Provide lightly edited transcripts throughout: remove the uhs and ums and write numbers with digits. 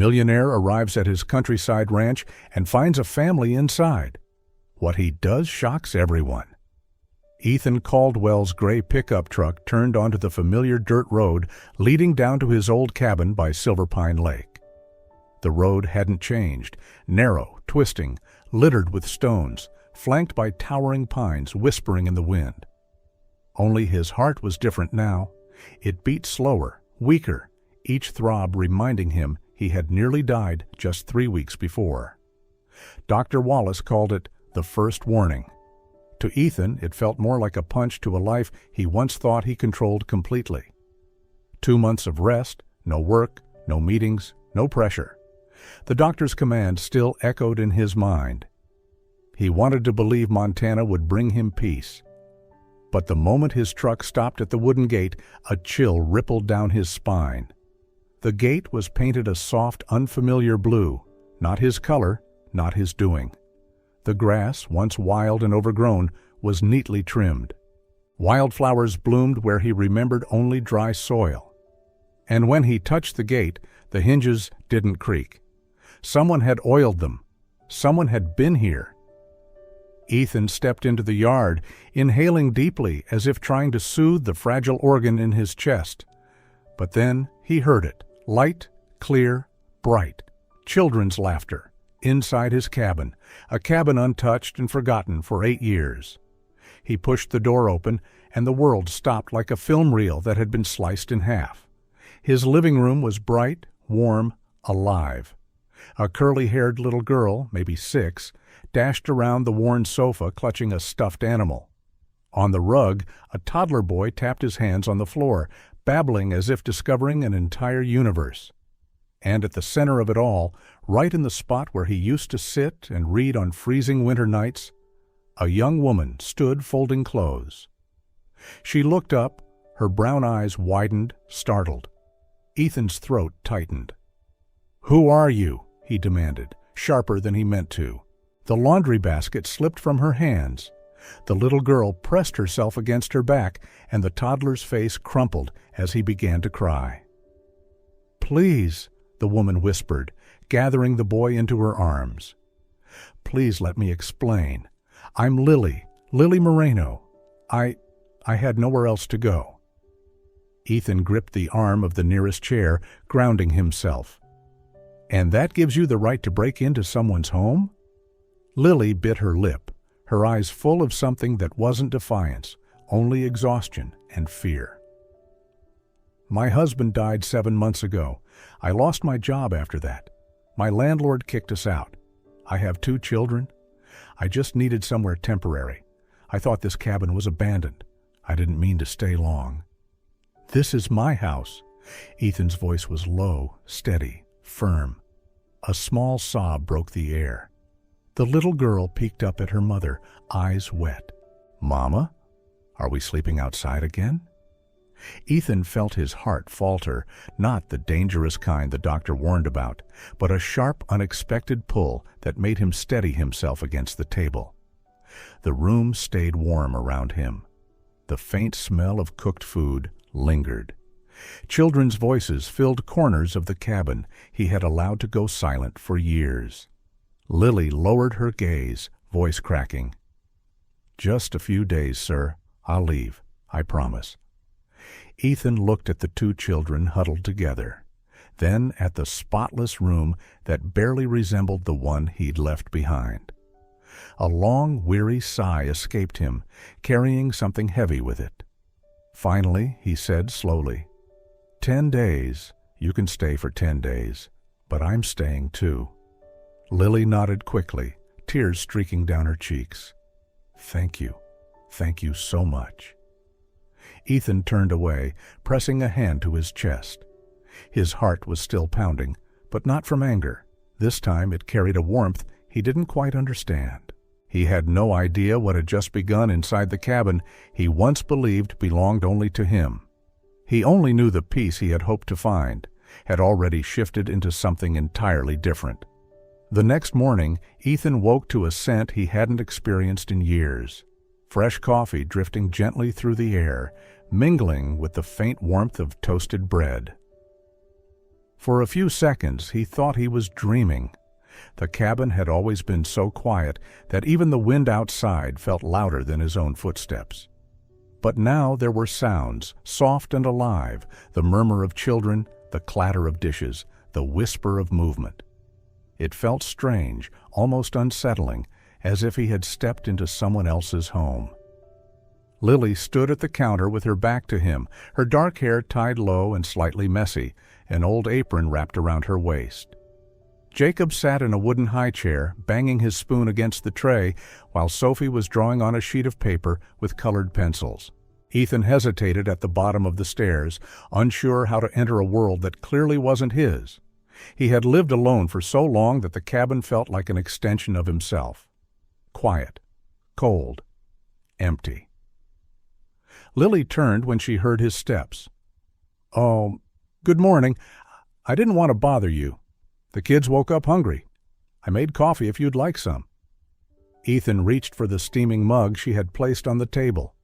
Millionaire arrives at his countryside ranch and finds a family inside. What he does shocks everyone. Ethan Caldwell's gray pickup truck turned onto the familiar dirt road leading down to his old cabin by Silverpine Lake. The road hadn't changed, narrow, twisting, littered with stones, flanked by towering pines whispering in the wind. Only his heart was different now. It beat slower, weaker, each throb reminding him he had nearly died just 3 weeks before. Dr. Wallace called it the first warning. To Ethan, it felt more like a punch to a life he once thought he controlled completely. 2 months of rest, no work, no meetings, no pressure. The doctor's command still echoed in his mind. He wanted to believe Montana would bring him peace. But the moment his truck stopped at the wooden gate, a chill rippled down his spine. The gate was painted a soft, unfamiliar blue, not his color, not his doing. The grass, once wild and overgrown, was neatly trimmed. Wildflowers bloomed where he remembered only dry soil. And when he touched the gate, the hinges didn't creak. Someone had oiled them. Someone had been here. Ethan stepped into the yard, inhaling deeply as if trying to soothe the fragile organ in his chest. But then he heard it, light, clear, bright, children's laughter. Inside his cabin, a cabin untouched and forgotten for 8 years. He pushed the door open, and the world stopped like a film reel that had been sliced in half. His living room was bright, warm, alive. A curly-haired little girl, maybe 6, dashed around the worn sofa clutching a stuffed animal. On the rug, a toddler boy tapped his hands on the floor, babbling as if discovering an entire universe. And at the center of it all, right in the spot where he used to sit and read on freezing winter nights, a young woman stood folding clothes. She looked up, her brown eyes widened, startled. Ethan's throat tightened. "Who are you?" he demanded, sharper than he meant to. The laundry basket slipped from her hands. The little girl pressed herself against her back, and the toddler's face crumpled as he began to cry. "Please," the woman whispered, gathering the boy into her arms. "Please let me explain. I'm Lily Moreno. I had nowhere else to go." Ethan gripped the arm of the nearest chair, grounding himself. "And that gives you the right to break into someone's home?" Lily bit her lip, her eyes full of something that wasn't defiance, only exhaustion and fear. "My husband died 7 months ago. I lost my job after that. My landlord kicked us out. I have 2 children. I just needed somewhere temporary. I thought this cabin was abandoned. I didn't mean to stay long." "This is my house." Ethan's voice was low, steady, firm. A small sob broke the air. The little girl peeked up at her mother, eyes wet. "Mama, are we sleeping outside again?" Ethan felt his heart falter, not the dangerous kind the doctor warned about, but a sharp, unexpected pull that made him steady himself against the table. The room stayed warm around him. The faint smell of cooked food lingered. Children's voices filled corners of the cabin he had allowed to go silent for years. Lily lowered her gaze, voice cracking. "Just a few days, sir. I'll leave, I promise." Ethan looked at the 2 children huddled together, then at the spotless room that barely resembled the one he'd left behind. A long, weary sigh escaped him, carrying something heavy with it. Finally, he said slowly, 10 days. You can stay for 10 days, but I'm staying too." Lily nodded quickly, tears streaking down her cheeks. Thank you so much." Ethan turned away, pressing a hand to his chest. His heart was still pounding, but not from anger. This time it carried a warmth he didn't quite understand. He had no idea what had just begun inside the cabin he once believed belonged only to him. He only knew the peace he had hoped to find had already shifted into something entirely different. The next morning, Ethan woke to a scent he hadn't experienced in years. Fresh coffee drifting gently through the air, mingling with the faint warmth of toasted bread. For a few seconds he thought he was dreaming. The cabin had always been so quiet that even the wind outside felt louder than his own footsteps. But now there were sounds, soft and alive, the murmur of children, the clatter of dishes, the whisper of movement. It felt strange, almost unsettling, as if he had stepped into someone else's home. Lily stood at the counter with her back to him, her dark hair tied low and slightly messy, an old apron wrapped around her waist. Jacob sat in a wooden high chair, banging his spoon against the tray, while Sophie was drawing on a sheet of paper with colored pencils. Ethan hesitated at the bottom of the stairs, unsure how to enter a world that clearly wasn't his. He had lived alone for so long that the cabin felt like an extension of himself. Quiet, cold, empty. Lily turned when she heard his steps. "Oh, good morning. I didn't want to bother you. The kids woke up hungry. I made coffee if you'd like some." Ethan reached for the steaming mug she had placed on the table.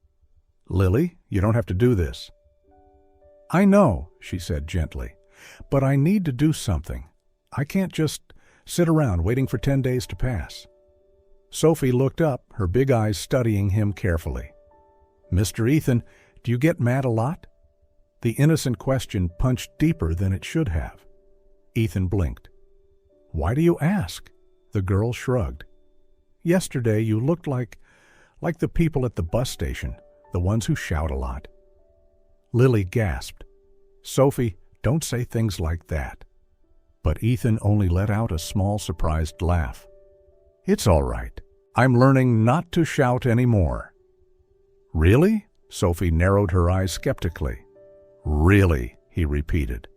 "Lily, you don't have to do this." "I know," she said gently, "but I need to do something. I can't just sit around waiting for 10 days to pass." Sophie looked up, her big eyes studying him carefully. "Mr. Ethan, do you get mad a lot?" The innocent question punched deeper than it should have. Ethan blinked. "Why do you ask?" The girl shrugged. "Yesterday you looked like the people at the bus station, the ones who shout a lot." Lily gasped. "Sophie, don't say things like that." But Ethan only let out a small surprised laugh. "It's all right. I'm learning not to shout anymore." "Really?" Sophie narrowed her eyes skeptically. "Really?" he repeated.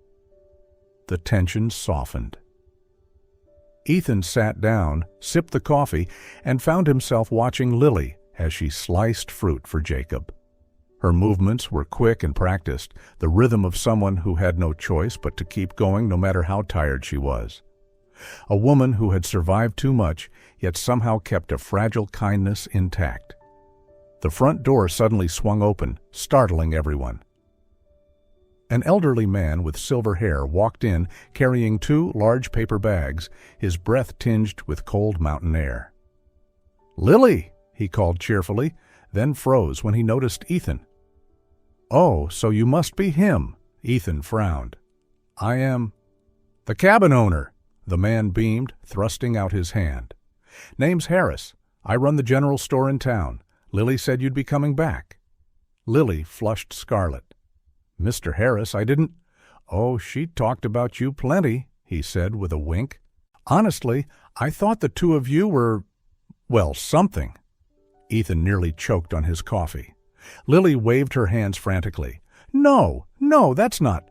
The tension softened. Ethan sat down, sipped the coffee, and found himself watching Lily as she sliced fruit for Jacob. Her movements were quick and practiced, the rhythm of someone who had no choice but to keep going no matter how tired she was. A woman who had survived too much, yet somehow kept a fragile kindness intact. The front door suddenly swung open, startling everyone. An elderly man with silver hair walked in, carrying 2 large paper bags, his breath tinged with cold mountain air. "Lily!" he called cheerfully, then froze when he noticed Ethan. "Oh, so you must be him." Ethan frowned. "I am the cabin owner," the man beamed, thrusting out his hand. "Name's Harris. I run the general store in town. Lily said you'd be coming back." Lily flushed scarlet. "Mr. Harris, I didn't—" "Oh, she talked about you plenty," he said with a wink. "Honestly, I thought the two of you were, well, something." Ethan nearly choked on his coffee. Lily waved her hands frantically. No, that's not—"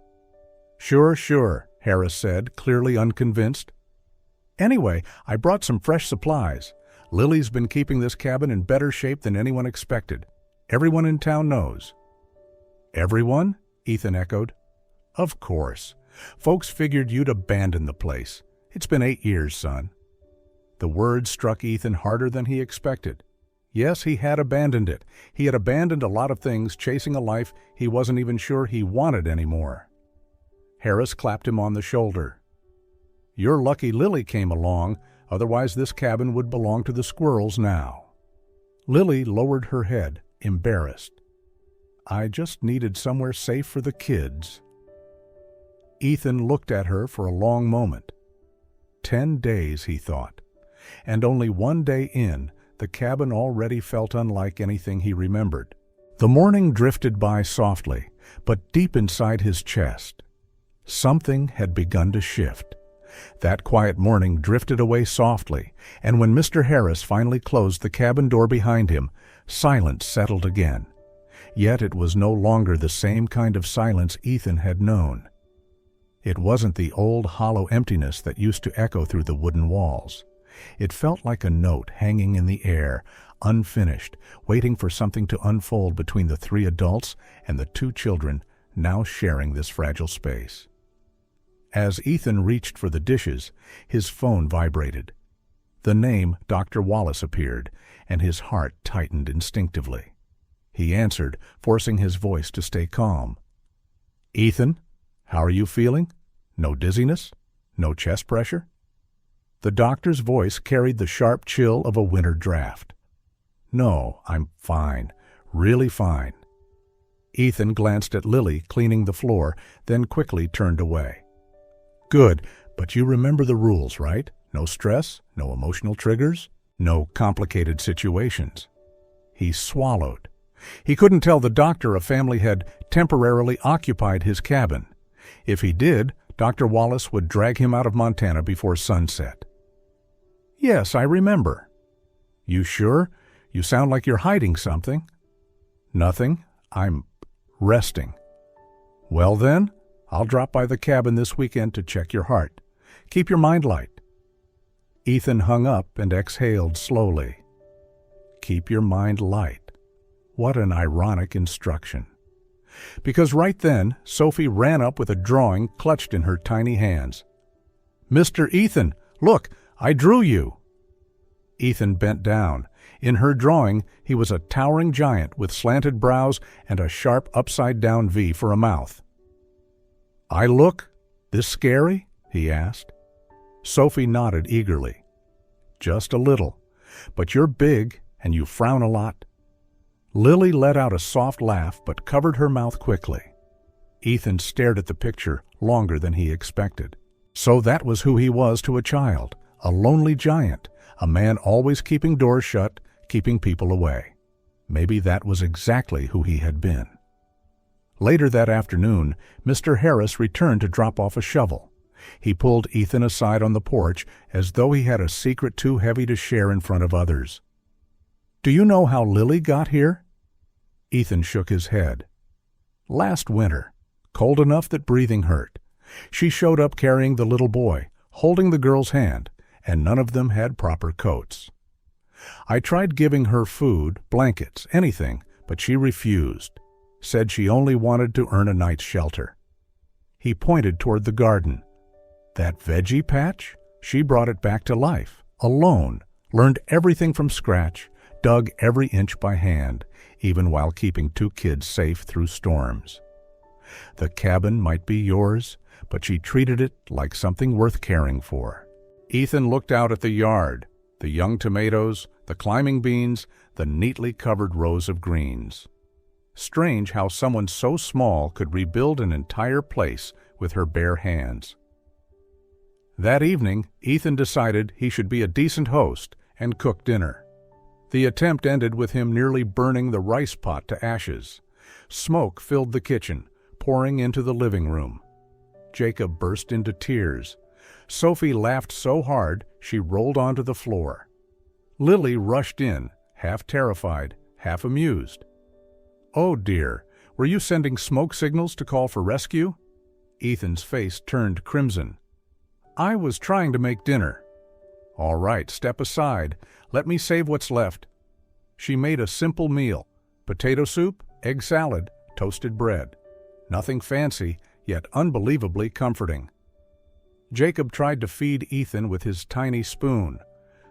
Sure, Harris said, clearly unconvinced. "Anyway, I brought some fresh supplies. Lily's been keeping this cabin in better shape than anyone expected. Everyone in town knows." "Everyone?" Ethan echoed. "Of course. Folks figured you'd abandon the place. It's been 8 years, son." The words struck Ethan harder than he expected. Yes, he had abandoned it. He had abandoned a lot of things, chasing a life he wasn't even sure he wanted anymore. Harris clapped him on the shoulder. "You're lucky Lily came along, otherwise this cabin would belong to the squirrels now." Lily lowered her head, embarrassed. "I just needed somewhere safe for the kids." Ethan looked at her for a long moment. 10 days, he thought. And only 1 day in, the cabin already felt unlike anything he remembered. The morning drifted by softly, but deep inside his chest, something had begun to shift. That quiet morning drifted away softly, and when Mr. Harris finally closed the cabin door behind him, silence settled again. Yet it was no longer the same kind of silence Ethan had known. It wasn't the old hollow emptiness that used to echo through the wooden walls. It felt like a note hanging in the air, unfinished, waiting for something to unfold between the 3 adults and the 2 children now sharing this fragile space. As Ethan reached for the dishes, his phone vibrated. The name Dr. Wallace appeared, and his heart tightened instinctively. He answered, forcing his voice to stay calm. "Ethan, how are you feeling?" No dizziness? No chest pressure? The doctor's voice carried the sharp chill of a winter draft. No, I'm fine. Really fine. Ethan glanced at Lily cleaning the floor, then quickly turned away. Good, but you remember the rules, right? No stress, no emotional triggers, no complicated situations. He swallowed. He couldn't tell the doctor a family had temporarily occupied his cabin. If he did, Dr. Wallace would drag him out of Montana before sunset. Yes, I remember. You sure? You sound like you're hiding something. Nothing. I'm resting. Well then, I'll drop by the cabin this weekend to check your heart. Keep your mind light. Ethan hung up and exhaled slowly. Keep your mind light. What an ironic instruction. Because right then, Sophie ran up with a drawing clutched in her tiny hands. Mr. Ethan, look, I drew you. Ethan bent down. In her drawing, he was a towering giant with slanted brows and a sharp upside-down V for a mouth. I look this scary? He asked. Sophie nodded eagerly. Just a little, but you're big and you frown a lot. Lily let out a soft laugh but covered her mouth quickly. Ethan stared at the picture longer than he expected. So that was who he was to a child, a lonely giant, a man always keeping doors shut, keeping people away. Maybe that was exactly who he had been. Later that afternoon, Mr. Harris returned to drop off a shovel. He pulled Ethan aside on the porch as though he had a secret too heavy to share in front of others. Do you know how Lily got here? Ethan shook his head. Last winter, cold enough that breathing hurt. She showed up carrying the little boy, holding the girl's hand, and none of them had proper coats. I tried giving her food, blankets, anything, but she refused. Said she only wanted to earn a night's shelter. He pointed toward the garden. That veggie patch? She brought it back to life, alone, learned everything from scratch, dug every inch by hand, even while keeping 2 kids safe through storms. The cabin might be yours, but she treated it like something worth caring for. Ethan looked out at the yard, the young tomatoes, the climbing beans, the neatly covered rows of greens. Strange how someone so small could rebuild an entire place with her bare hands. That evening, Ethan decided he should be a decent host and cook dinner. The attempt ended with him nearly burning the rice pot to ashes. Smoke filled the kitchen, pouring into the living room. Jacob burst into tears. Sophie laughed so hard she rolled onto the floor. Lily rushed in, half terrified, half amused. Oh dear, were you sending smoke signals to call for rescue? Ethan's face turned crimson. I was trying to make dinner. All right, step aside. Let me save what's left. She made a simple meal: potato soup, egg salad, toasted bread. Nothing fancy, yet unbelievably comforting. Jacob tried to feed Ethan with his tiny spoon.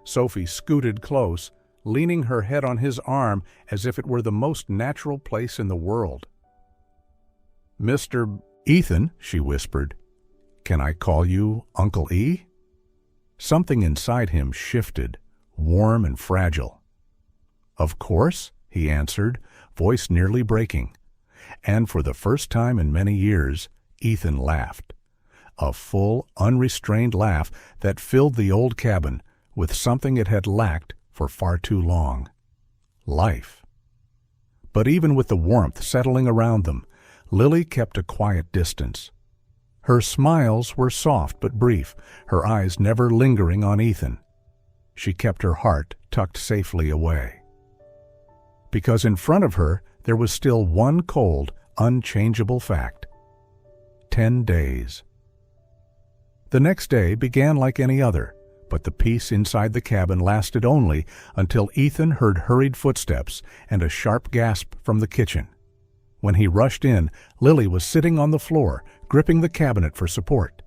Sophie scooted close, leaning her head on his arm as if it were the most natural place in the world. Mr. Ethan, she whispered, can I call you Uncle E? Something inside him shifted, warm and fragile. Of course, he answered, voice nearly breaking. And for the first time in many years, Ethan laughed. A full, unrestrained laugh that filled the old cabin with something it had lacked for far too long: life. But even with the warmth settling around them, Lily kept a quiet distance. Her smiles were soft but brief, her eyes never lingering on Ethan. She kept her heart tucked safely away. Because in front of her there was still one cold, unchangeable fact: 10 days. The next day began like any other, but the peace inside the cabin lasted only until Ethan heard hurried footsteps and a sharp gasp from the kitchen. When he rushed in, Lily was sitting on the floor, gripping the cabinet for support.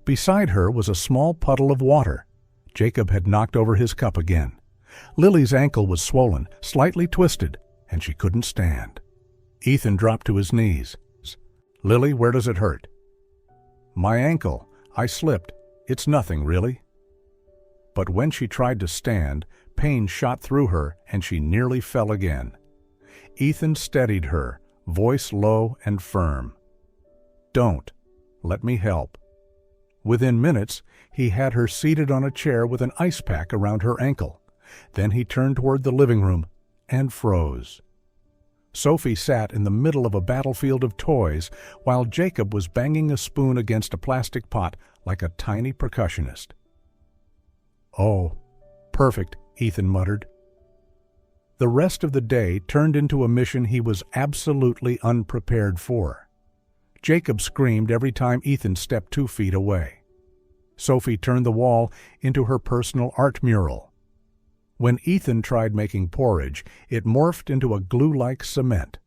Beside her was a small puddle of water. Jacob had knocked over his cup again. Lily's ankle was swollen, slightly twisted, and she couldn't stand. Ethan dropped to his knees. Lily, where does it hurt? My ankle. I slipped. It's nothing, really." But when she tried to stand, pain shot through her and she nearly fell again. Ethan steadied her, voice low and firm. "Don't. Let me help." Within minutes, he had her seated on a chair with an ice pack around her ankle. Then he turned toward the living room and froze. Sophie sat in the middle of a battlefield of toys while Jacob was banging a spoon against a plastic pot like a tiny percussionist. "Oh, perfect," Ethan muttered. The rest of the day turned into a mission he was absolutely unprepared for. Jacob screamed every time Ethan stepped 2 feet away. Sophie turned the wall into her personal art mural. When Ethan tried making porridge, it morphed into a glue-like cement.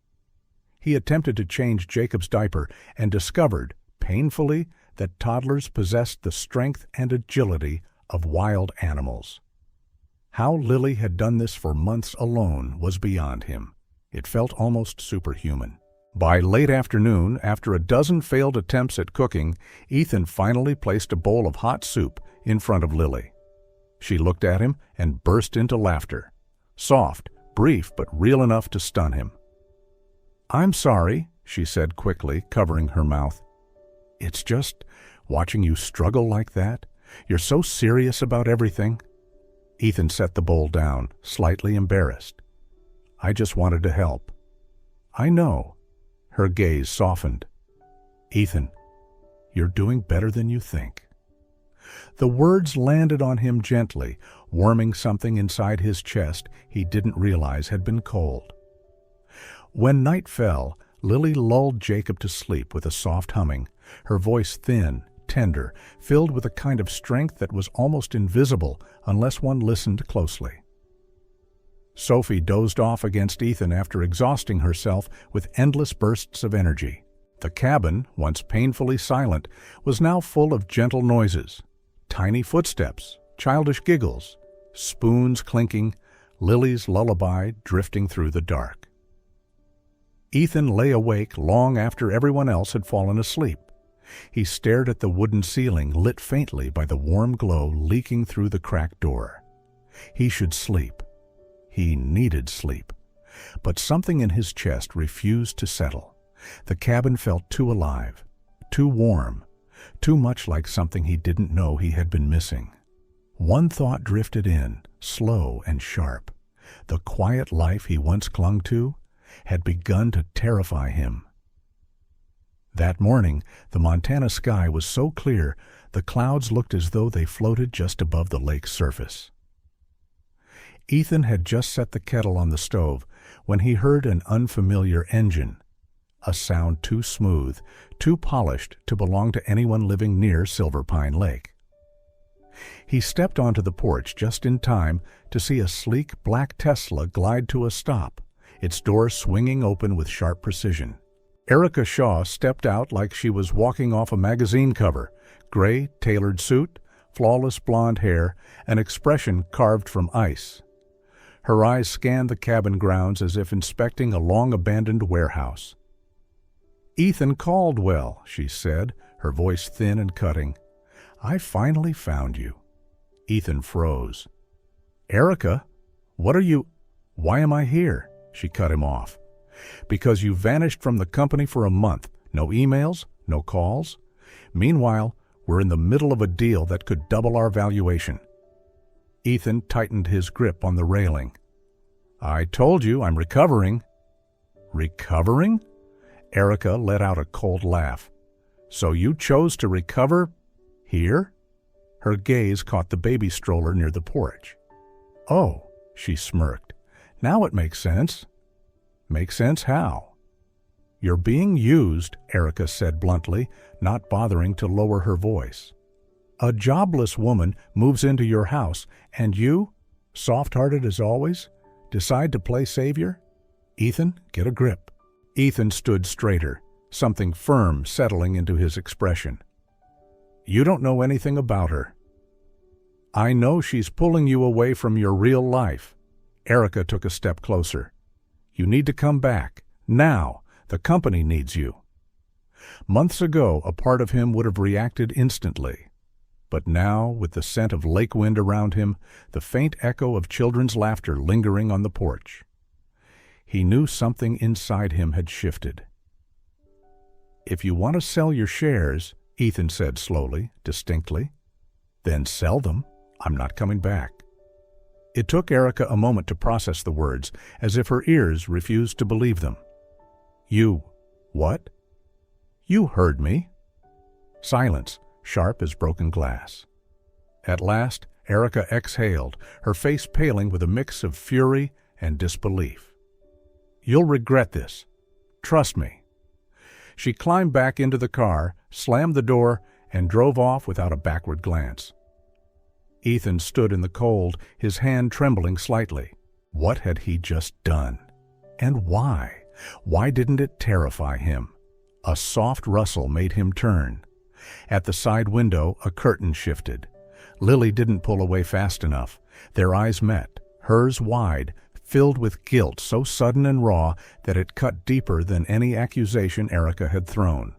He attempted to change Jacob's diaper and discovered, painfully, that toddlers possessed the strength and agility of wild animals. How Lily had done this for months alone was beyond him. It felt almost superhuman. By late afternoon, after a dozen failed attempts at cooking, Ethan finally placed a bowl of hot soup in front of Lily. She looked at him and burst into laughter. Soft, brief, but real enough to stun him. "I'm sorry," she said quickly, covering her mouth. "It's just watching you struggle like that. You're so serious about everything." Ethan set the bowl down, slightly embarrassed. "I just wanted to help." "I know." Her gaze softened. "Ethan, you're doing better than you think." The words landed on him gently, warming something inside his chest he didn't realize had been cold. When night fell, Lily lulled Jacob to sleep with a soft humming, her voice thin, tender, filled with a kind of strength that was almost invisible unless one listened closely. Sophie dozed off against Ethan after exhausting herself with endless bursts of energy. The cabin, once painfully silent, was now full of gentle noises. Tiny footsteps, childish giggles, spoons clinking, Lily's lullaby drifting through the dark. Ethan lay awake long after everyone else had fallen asleep. He stared at the wooden ceiling lit faintly by the warm glow leaking through the cracked door. He should sleep. He needed sleep. But something in his chest refused to settle. The cabin felt too alive, too warm, too much like something he didn't know he had been missing. One thought drifted in, slow and sharp. The quiet life he once clung to had begun to terrify him. That morning, the Montana sky was so clear, the clouds looked as though they floated just above the lake's surface. Ethan had just set the kettle on the stove when he heard an unfamiliar engine, a sound too smooth, too polished to belong to anyone living near Silverpine Lake. He stepped onto the porch just in time to see a sleek black Tesla glide to a stop, its door swinging open with sharp precision. Erica Shaw stepped out like she was walking off a magazine cover, gray, tailored suit, flawless blonde hair, an expression carved from ice. Her eyes scanned the cabin grounds as if inspecting a long-abandoned warehouse. "Ethan Caldwell," she said, her voice thin and cutting. "I finally found you." Ethan froze. "Erica, what are you... Why am I here?" She cut him off. "Because you vanished from the company for a month. No emails, no calls. Meanwhile, we're in the middle of a deal that could double our valuation." Ethan tightened his grip on the railing. "I told you I'm recovering." "Recovering?" Erica let out a cold laugh. "So you chose to recover here?" Her gaze caught the baby stroller near the porch. "Oh," she smirked. "Now it makes sense." "Make sense how?" "You're being used," Erica said bluntly, not bothering to lower her voice. "A jobless woman moves into your house, and you, soft-hearted as always, decide to play savior? Ethan, get a grip." Ethan stood straighter, something firm settling into his expression. "You don't know anything about her." "I know she's pulling you away from your real life." Erica took a step closer. "You need to come back. Now. The company needs you." Months ago, a part of him would have reacted instantly. But now, with the scent of lake wind around him, the faint echo of children's laughter lingering on the porch, he knew something inside him had shifted. "If you want to sell your shares," Ethan said slowly, distinctly, "then sell them. I'm not coming back." It took Erica a moment to process the words, as if her ears refused to believe them. "You... what?" "You heard me." Silence, sharp as broken glass. At last, Erica exhaled, her face paling with a mix of fury and disbelief. "You'll regret this. Trust me." She climbed back into the car, slammed the door, and drove off without a backward glance. Ethan stood in the cold, his hand trembling slightly. What had he just done? And why? Why didn't it terrify him? A soft rustle made him turn. At the side window, a curtain shifted. Lily didn't pull away fast enough. Their eyes met, hers wide, filled with guilt so sudden and raw that it cut deeper than any accusation Erica had thrown.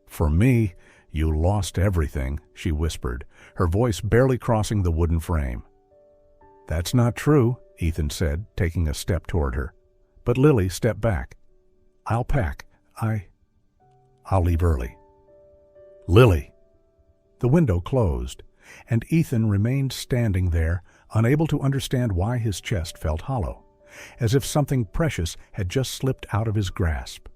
"For me, you lost everything," she whispered, her voice barely crossing the wooden frame. "That's not true," Ethan said, taking a step toward her. But Lily stepped back. "I'll pack. I'll leave early." "Lily!" The window closed, and Ethan remained standing there, unable to understand why his chest felt hollow, as if something precious had just slipped out of his grasp.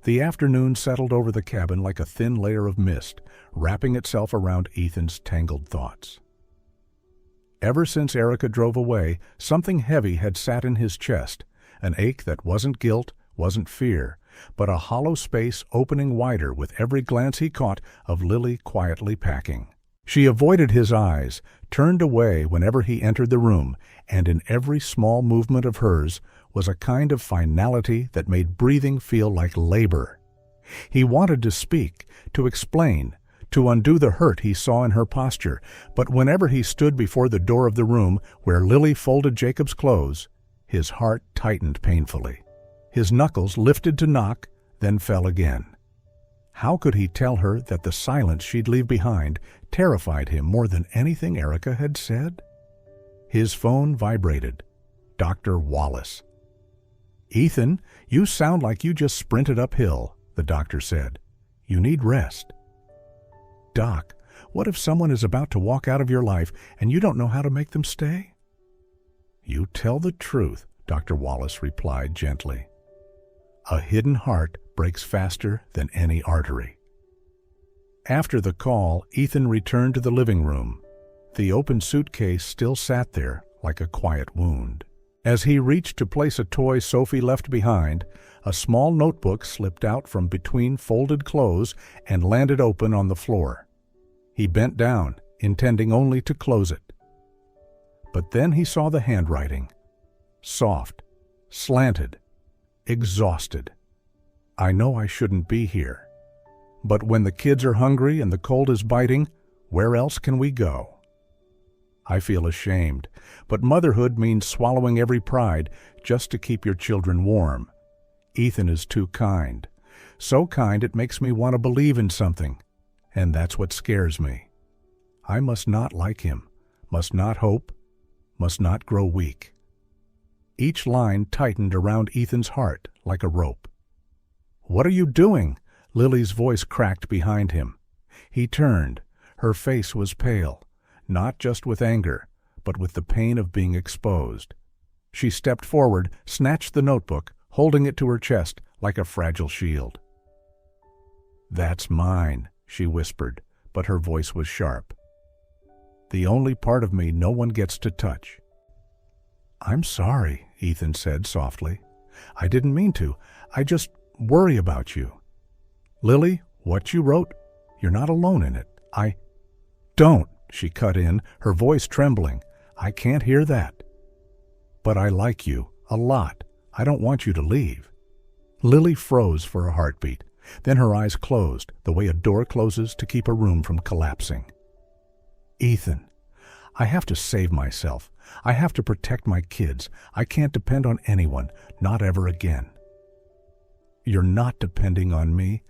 The afternoon settled over the cabin like a thin layer of mist, wrapping itself around Ethan's tangled thoughts. Ever since Erica drove away, something heavy had sat in his chest, an ache that wasn't guilt, wasn't fear, but a hollow space opening wider with every glance he caught of Lily quietly packing. She avoided his eyes, turned away whenever he entered the room, and in every small movement of hers was a kind of finality that made breathing feel like labor. He wanted to speak, to explain, to undo the hurt he saw in her posture, but whenever he stood before the door of the room where Lily folded Jacob's clothes, his heart tightened painfully. His knuckles lifted to knock, then fell again. How could he tell her that the silence she'd leave behind terrified him more than anything Erica had said? His phone vibrated. Dr. Wallace. "Ethan, you sound like you just sprinted uphill," the doctor said. "You need rest." "Doc, what if someone is about to walk out of your life and you don't know how to make them stay?" "You tell the truth," Dr. Wallace replied gently. "A hidden heart breaks faster than any artery." After the call, Ethan returned to the living room. The open suitcase still sat there like a quiet wound. As he reached to place a toy Sophie left behind, a small notebook slipped out from between folded clothes and landed open on the floor. He bent down, intending only to close it. But then he saw the handwriting. Soft, slanted, exhausted. "I know I shouldn't be here. But when the kids are hungry and the cold is biting, where else can we go? I feel ashamed, but motherhood means swallowing every pride just to keep your children warm. Ethan is too kind. So kind it makes me want to believe in something, and that's what scares me. I must not like him, must not hope, must not grow weak." Each line tightened around Ethan's heart like a rope. "What are you doing?" Lily's voice cracked behind him. He turned. Her face was pale, not just with anger, but with the pain of being exposed. She stepped forward, snatched the notebook, holding it to her chest like a fragile shield. "That's mine," she whispered, but her voice was sharp. "The only part of me no one gets to touch." "I'm sorry," Ethan said softly. "I didn't mean to. I just worry about you." "Lily, what you wrote, you're not alone in it. Don't," she cut in, her voice trembling. "I can't hear that." "But I like you, a lot. I don't want you to leave." Lily froze for a heartbeat. Then her eyes closed, the way a door closes to keep a room from collapsing. "Ethan, I have to save myself. I have to protect my kids. I can't depend on anyone, not ever again." You're not depending on me.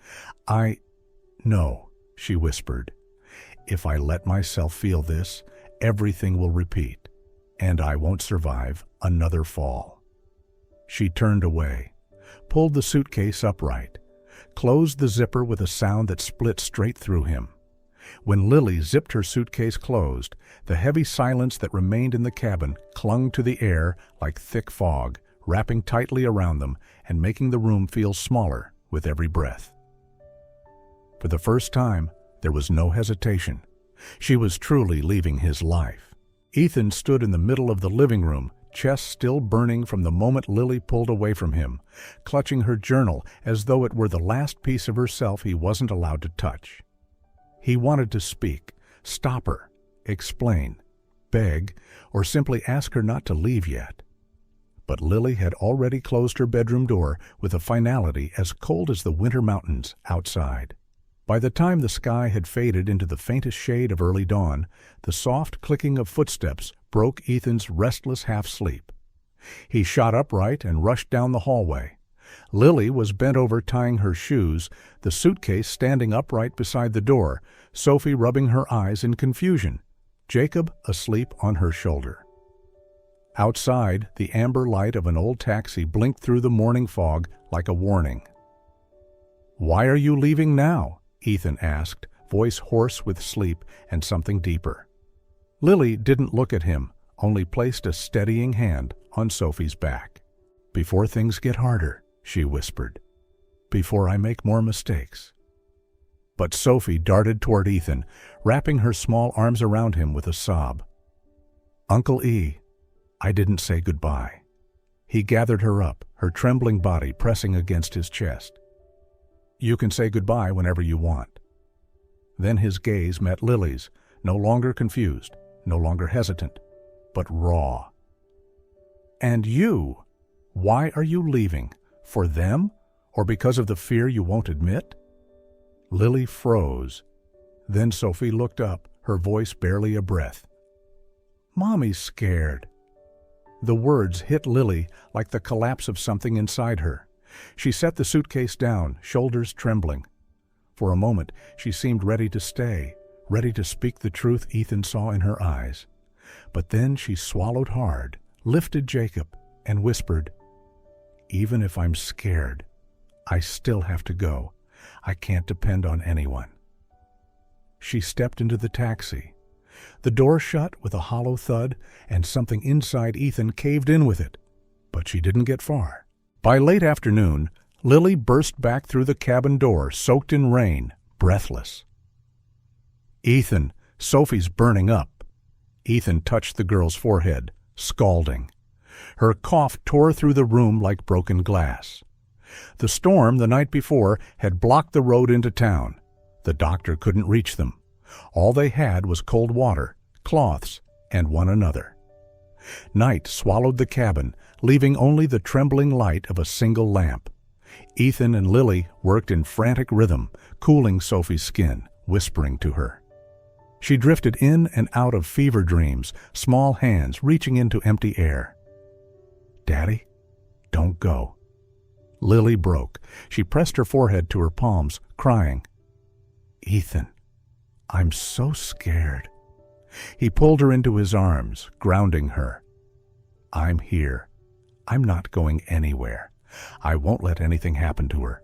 No, she whispered. If I let myself feel this, everything will repeat, and I won't survive another fall. She turned away, pulled the suitcase upright, closed the zipper with a sound that split straight through him. When Lily zipped her suitcase closed, the heavy silence that remained in the cabin clung to the air like thick fog, wrapping tightly around them and making the room feel smaller with every breath. For the first time, there was no hesitation. She was truly leaving his life. Ethan stood in the middle of the living room, chest still burning from the moment Lily pulled away from him, clutching her journal as though it were the last piece of herself he wasn't allowed to touch. He wanted to speak, stop her, explain, beg, or simply ask her not to leave yet. But Lily had already closed her bedroom door with a finality as cold as the winter mountains outside. By the time the sky had faded into the faintest shade of early dawn, the soft clicking of footsteps broke Ethan's restless half-sleep. He shot upright and rushed down the hallway. Lily was bent over tying her shoes, the suitcase standing upright beside the door, Sophie rubbing her eyes in confusion, Jacob asleep on her shoulder. Outside, the amber light of an old taxi blinked through the morning fog like a warning. "Why are you leaving now?" Ethan asked, voice hoarse with sleep and something deeper. Lily didn't look at him, only placed a steadying hand on Sophie's back. "Before things get harder," she whispered. "Before I make more mistakes." But Sophie darted toward Ethan, wrapping her small arms around him with a sob. "Uncle E, I didn't say goodbye." He gathered her up, her trembling body pressing against his chest. "You can say goodbye whenever you want." Then his gaze met Lily's, no longer confused, no longer hesitant, but raw. "And you? Why are you leaving? For them? Or because of the fear you won't admit?" Lily froze. Then Sophie looked up, her voice barely a breath. "Mommy's scared." The words hit Lily like the collapse of something inside her. She set the suitcase down, shoulders trembling. For a moment, she seemed ready to stay, ready to speak the truth Ethan saw in her eyes. But then she swallowed hard, lifted Jacob, and whispered, "Even if I'm scared, I still have to go. I can't depend on anyone." She stepped into the taxi. The door shut with a hollow thud, and something inside Ethan caved in with it. But she didn't get far. By late afternoon, Lily burst back through the cabin door, soaked in rain, breathless. "Ethan, Sophie's burning up." Ethan touched the girl's forehead, scalding. Her cough tore through the room like broken glass. The storm the night before had blocked the road into town. The doctor couldn't reach them. All they had was cold water, cloths, and one another. Night swallowed the cabin, leaving only the trembling light of a single lamp. Ethan and Lily worked in frantic rhythm, cooling Sophie's skin, whispering to her. She drifted in and out of fever dreams, small hands reaching into empty air. "Daddy, don't go." Lily broke. She pressed her forehead to her palms, crying, "Ethan, I'm so scared." He pulled her into his arms, grounding her. "I'm here. I'm not going anywhere. I won't let anything happen to her."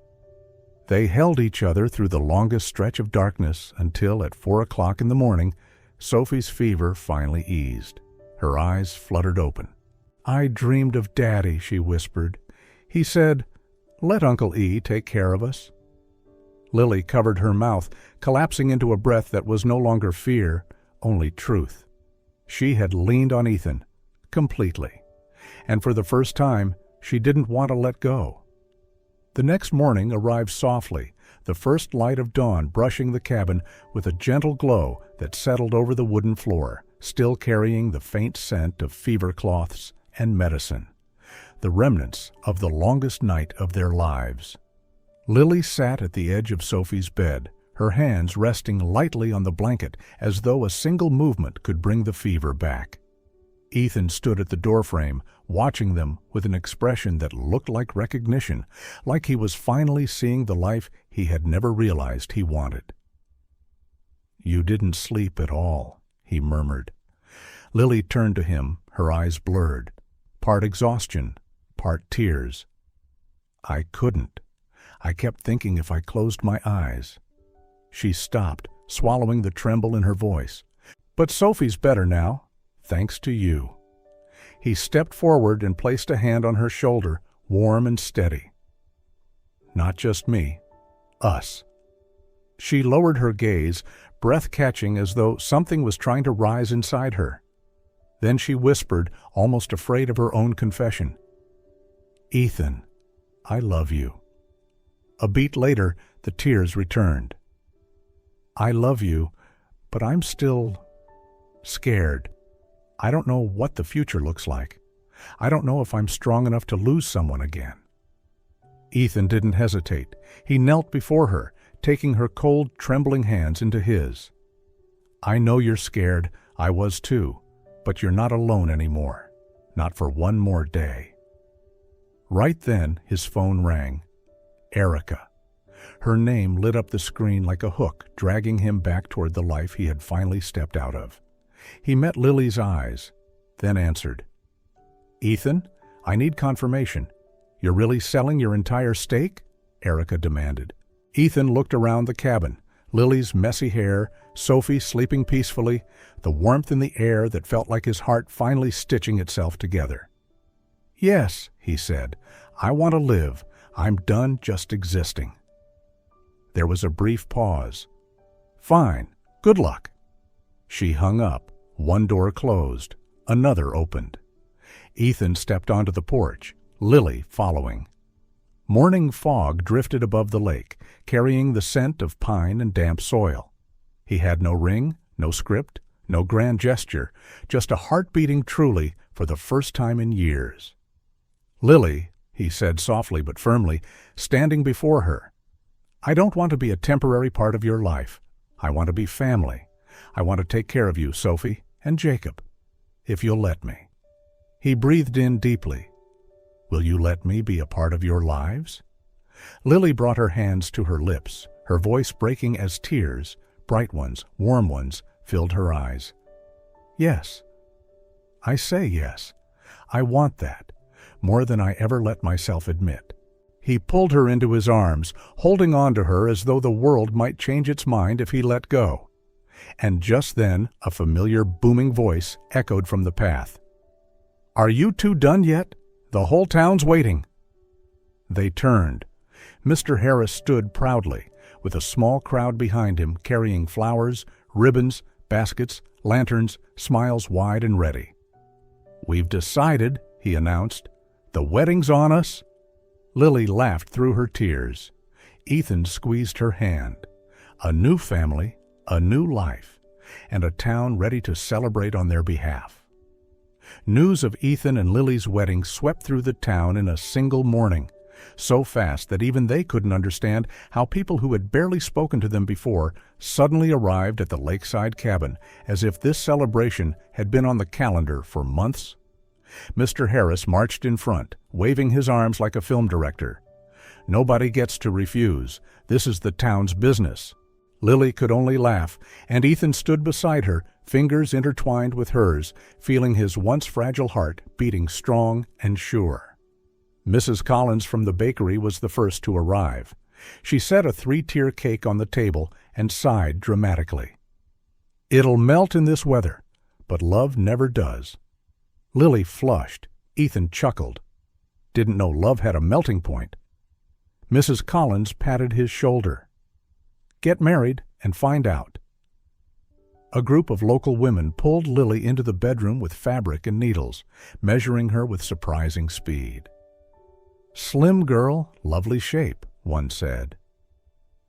They held each other through the longest stretch of darkness until, at 4 o'clock in the morning, Sophie's fever finally eased. Her eyes fluttered open. "I dreamed of Daddy," she whispered. "He said, 'Let Uncle E take care of us.'" Lily covered her mouth, collapsing into a breath that was no longer fear, only truth. She had leaned on Ethan, completely. And for the first time, she didn't want to let go. The next morning arrived softly, the first light of dawn brushing the cabin with a gentle glow that settled over the wooden floor, still carrying the faint scent of fever cloths and medicine, the remnants of the longest night of their lives. Lily sat at the edge of Sophie's bed, her hands resting lightly on the blanket as though a single movement could bring the fever back. Ethan stood at the doorframe, watching them with an expression that looked like recognition, like he was finally seeing the life he had never realized he wanted. "You didn't sleep at all," he murmured. Lily turned to him, her eyes blurred, part exhaustion, part tears. "I couldn't. I kept thinking if I closed my eyes." She stopped, swallowing the tremble in her voice. "But Sophie's better now, thanks to you." He stepped forward and placed a hand on her shoulder, warm and steady. "Not just me. Us." She lowered her gaze, breath catching as though something was trying to rise inside her. Then she whispered, almost afraid of her own confession, "Ethan, I love you." A beat later, the tears returned. "I love you, but I'm still scared. I don't know what the future looks like. I don't know if I'm strong enough to lose someone again." Ethan didn't hesitate. He knelt before her, taking her cold, trembling hands into his. "I know you're scared. I was too. But you're not alone anymore. Not for one more day." Right then, his phone rang. Erica. Her name lit up the screen like a hook, dragging him back toward the life he had finally stepped out of. He met Lily's eyes, then answered. "Ethan, I need confirmation. You're really selling your entire stake?" Erica demanded. Ethan looked around the cabin. Lily's messy hair, Sophie sleeping peacefully, the warmth in the air that felt like his heart finally stitching itself together. "Yes," he said, "I want to live. I'm done just existing." There was a brief pause. "Fine. Good luck." She hung up. One door closed. Another opened. Ethan stepped onto the porch, Lily following. Morning fog drifted above the lake, carrying the scent of pine and damp soil. He had no ring, no script, no grand gesture, just a heart beating truly for the first time in years. "Lily," he said softly but firmly, standing before her, "I don't want to be a temporary part of your life. I want to be family. I want to take care of you, Sophie, and Jacob, if you'll let me." He breathed in deeply. "Will you let me be a part of your lives?" Lily brought her hands to her lips, her voice breaking as tears, bright ones, warm ones, filled her eyes. "Yes. I say yes. I want that, more than I ever let myself admit." He pulled her into his arms, holding on to her as though the world might change its mind if he let go. And just then, a familiar booming voice echoed from the path. "Are you two done yet? The whole town's waiting." They turned. Mr. Harris stood proudly, with a small crowd behind him carrying flowers, ribbons, baskets, lanterns, smiles wide and ready. "We've decided," he announced. "The wedding's on us." Lily laughed through her tears. Ethan squeezed her hand. A new family, a new life, and a town ready to celebrate on their behalf. News of Ethan and Lily's wedding swept through the town in a single morning, so fast that even they couldn't understand how people who had barely spoken to them before suddenly arrived at the lakeside cabin, as if this celebration had been on the calendar for months. Mr. Harris marched in front, waving his arms like a film director. "Nobody gets to refuse. This is the town's business." Lily could only laugh, and Ethan stood beside her, fingers intertwined with hers, feeling his once fragile heart beating strong and sure. Mrs. Collins from the bakery was the first to arrive. She set a 3-tier cake on the table and sighed dramatically. "It'll melt in this weather, but love never does." Lily flushed. Ethan chuckled. Didn't know love had a melting point. Mrs. Collins patted his shoulder. "Get married and find out." A group of local women pulled Lily into the bedroom with fabric and needles, measuring her with surprising speed. "Slim girl, lovely shape," one said.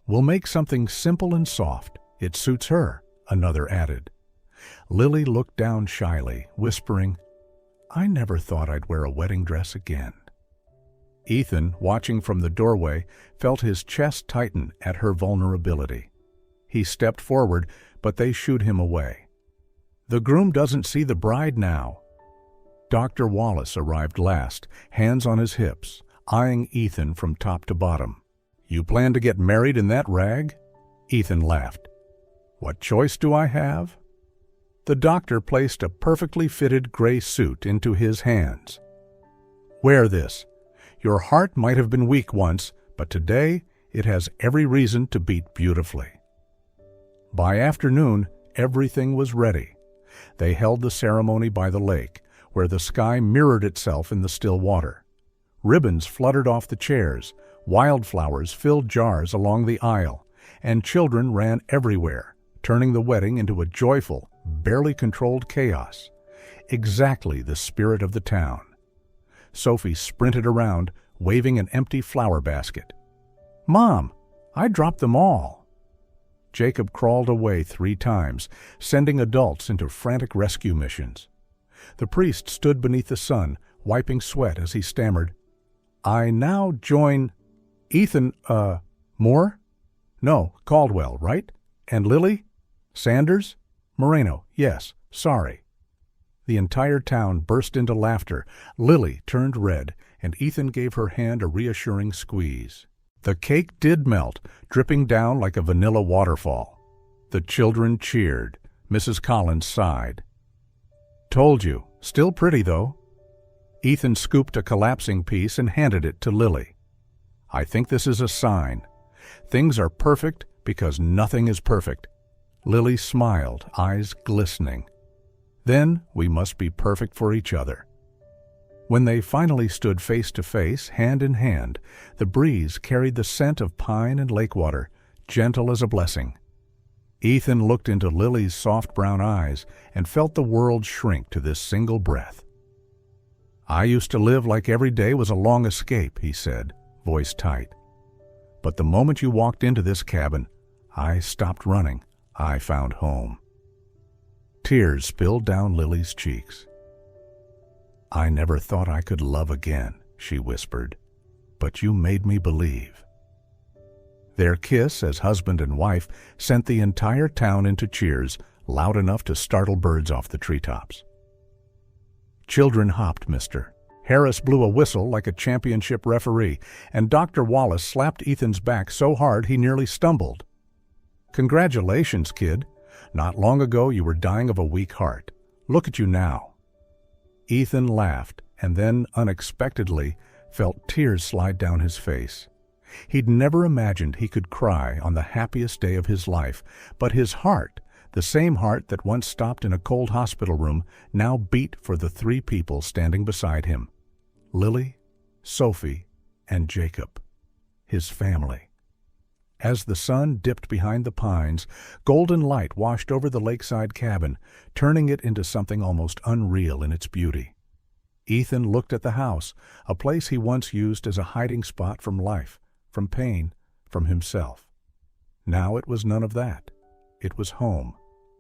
"We'll make something simple and soft. It suits her," another added. Lily looked down shyly, whispering, "I never thought I'd wear a wedding dress again." Ethan, watching from the doorway, felt his chest tighten at her vulnerability. He stepped forward, but they shooed him away. "The groom doesn't see the bride now." Dr. Wallace arrived last, hands on his hips, eyeing Ethan from top to bottom. "You plan to get married in that rag?" Ethan laughed. "What choice do I have?" The doctor placed a perfectly fitted gray suit into his hands. "Wear this. Your heart might have been weak once, but today it has every reason to beat beautifully." By afternoon, everything was ready. They held the ceremony by the lake, where the sky mirrored itself in the still water. Ribbons fluttered off the chairs, wildflowers filled jars along the aisle, and children ran everywhere, turning the wedding into a joyful, barely controlled chaos. Exactly the spirit of the town. Sophie sprinted around, waving an empty flower basket. "Mom, I dropped them all." Jacob crawled away 3 times, sending adults into frantic rescue missions. The priest stood beneath the sun, wiping sweat as he stammered, "I now join Ethan, Moore? No, Caldwell, right? And Lily? Sanders? Moreno, yes, sorry." The entire town burst into laughter. Lily turned red, and Ethan gave her hand a reassuring squeeze. The cake did melt, dripping down like a vanilla waterfall. The children cheered. Mrs. Collins sighed. "Told you. Still pretty, though." Ethan scooped a collapsing piece and handed it to Lily. "I think this is a sign. Things are perfect because nothing is perfect." Lily smiled, eyes glistening. "Then we must be perfect for each other." When they finally stood face to face, hand in hand, the breeze carried the scent of pine and lake water, gentle as a blessing. Ethan looked into Lily's soft brown eyes and felt the world shrink to this single breath. "I used to live like every day was a long escape," he said, voice tight. "But the moment you walked into this cabin, I stopped running. I found home." Tears spilled down Lily's cheeks. "I never thought I could love again," she whispered, "but you made me believe." Their kiss as husband and wife sent the entire town into cheers, loud enough to startle birds off the treetops. Children hopped, mister. Harris blew a whistle like a championship referee, and Dr. Wallace slapped Ethan's back so hard he nearly stumbled. "Congratulations, kid. Not long ago you were dying of a weak heart. Look at you now." Ethan laughed, and then, unexpectedly, felt tears slide down his face. He'd never imagined he could cry on the happiest day of his life, but his heart, the same heart that once stopped in a cold hospital room, now beat for the 3 people standing beside him: Lily, Sophie, and Jacob, his family. As the sun dipped behind the pines, golden light washed over the lakeside cabin, turning it into something almost unreal in its beauty. Ethan looked at the house, a place he once used as a hiding spot from life, from pain, from himself. Now it was none of that. It was home,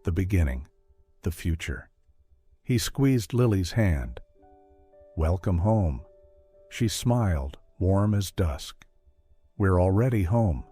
the beginning, the future. He squeezed Lily's hand. "Welcome home." She smiled, warm as dusk. "We're already home."